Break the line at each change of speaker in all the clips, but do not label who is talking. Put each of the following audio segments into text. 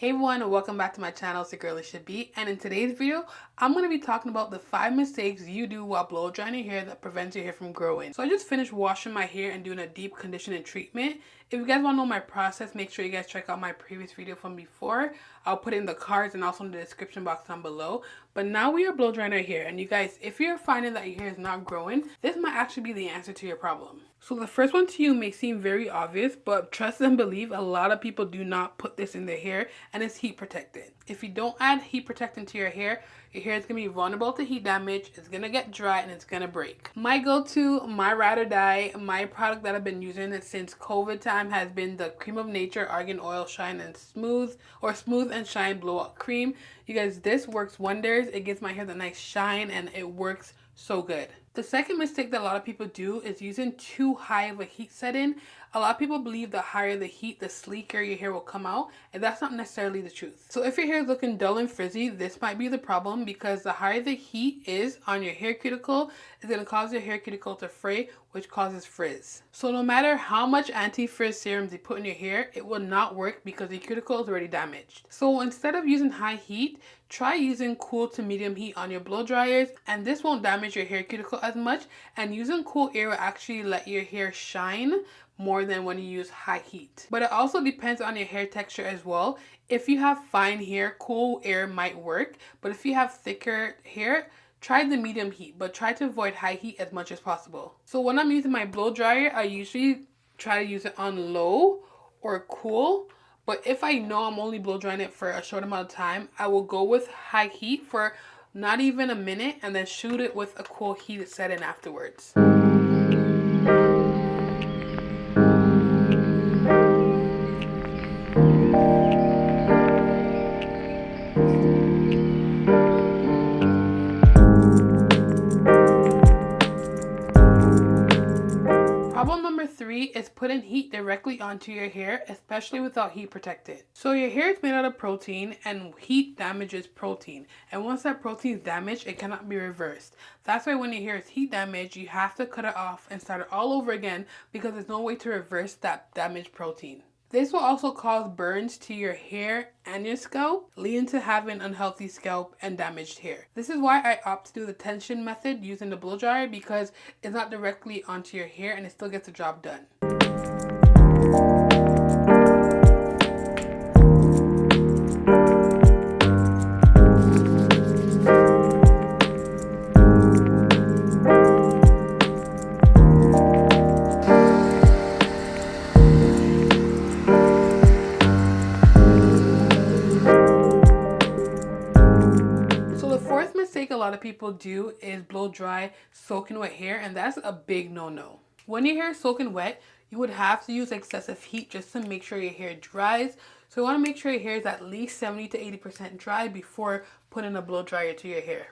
Hey everyone, and welcome back to my channel. It's your girl Alisia.B, and in today's video, I'm going to be talking about the 5 mistakes you do while blow drying your hair that prevents your hair from growing. So I just finished washing my hair and doing a deep conditioning treatment. If you guys want to know my process, make sure you guys check out my previous video from before. I'll put it in the cards and also in the description box down below. But now we are blow drying our hair, and you guys, if you're finding that your hair is not growing, this might actually be the answer to your problem. So the first one to you may seem very obvious, but trust and believe, a lot of people do not put this in their hair, and it's heat protectant. If you don't add heat protectant to your hair is going to be vulnerable to heat damage, it's going to get dry, and it's going to break. My go-to, my ride or die, my product that I've been using since COVID time has been the Cream of Nature Argan Oil Shine and Smooth, or Smooth and Shine Blowout Cream. You guys, this works wonders. It gives my hair the nice shine, and it works so good. The second mistake that a lot of people do is using too high of a heat setting. A lot of people believe the higher the heat, the sleeker your hair will come out, and that's not necessarily the truth. So if your hair is looking dull and frizzy, this might be the problem, because the higher the heat is on your hair cuticle, it's going to cause your hair cuticle to fray, which causes frizz. So no matter how much anti-frizz serums you put in your hair, it will not work because your cuticle is already damaged. So instead of using high heat, try using cool to medium heat on your blow dryers, and this won't damage your hair cuticle as much, and using cool air will actually let your hair shine more than when you use high heat. But it also depends on your hair texture as well. If you have fine hair, cool air might work, but if you have thicker hair, try the medium heat, but try to avoid high heat as much as possible. So when I'm using my blow dryer, I usually try to use it on low or cool. But if I know I'm only blow drying it for a short amount of time, I will go with high heat for not even a minute and then shoot it with a cool heat setting afterwards. Problem number 3 is putting heat directly onto your hair, especially without heat protected. So your hair is made out of protein, and heat damages protein. And once that protein is damaged, it cannot be reversed. That's why when your hair is heat damaged, you have to cut it off and start it all over again, because there's no way to reverse that damaged protein. This will also cause burns to your hair and your scalp, leading to having unhealthy scalp and damaged hair. This is why I opt to do the tension method using the blow dryer, because it's not directly onto your hair and it still gets the job done. A lot of people do is blow dry soaking wet hair, and that's a big no-no. When your hair is soaking wet, you would have to use excessive heat just to make sure your hair dries. So you want to make sure your hair is at least 70 to 80% dry before putting a blow dryer to your hair.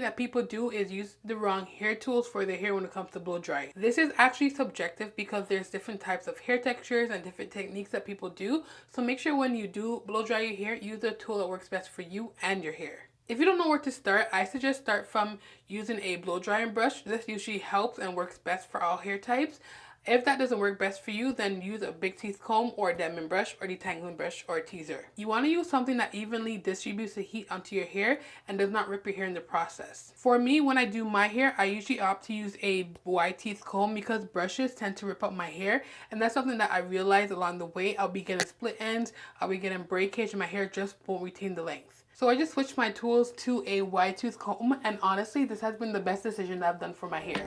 That people do is use the wrong hair tools for their hair when it comes to blow drying. This is actually subjective because there's different types of hair textures and different techniques that people do. So make sure when you do blow dry your hair, use the tool that works best for you and your hair. If you don't know where to start, I suggest start from using a blow drying brush. This usually helps and works best for all hair types. If that doesn't work best for you, then use a big teeth comb or a Denman brush or detangling brush or a teaser. You want to use something that evenly distributes the heat onto your hair and does not rip your hair in the process. For me, when I do my hair, I usually opt to use a wide teeth comb because brushes tend to rip up my hair, and that's something that I realized along the way. I'll be getting split ends, I'll be getting breakage, and my hair just won't retain the length. So I just switched my tools to a wide tooth comb, and honestly, this has been the best decision that I've done for my hair.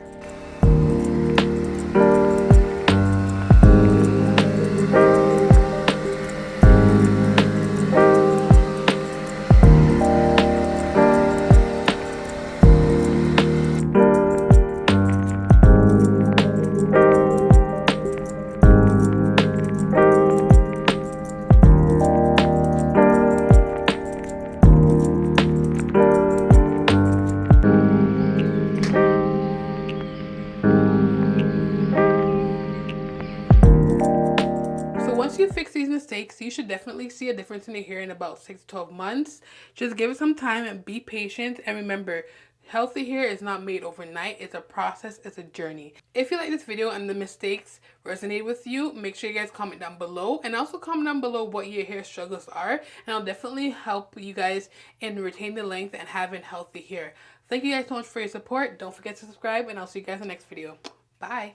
you fix these mistakes, you should definitely see a difference in your hair in about 6 to 12 months. Just give it some time and be patient. And remember, healthy hair is not made overnight. It's a process. It's a journey. If you like this video and the mistakes resonate with you, make sure you guys comment down below. And also comment down below what your hair struggles are. And I'll definitely help you guys in retaining the length and having healthy hair. Thank you guys so much for your support. Don't forget to subscribe. And I'll see you guys in the next video. Bye.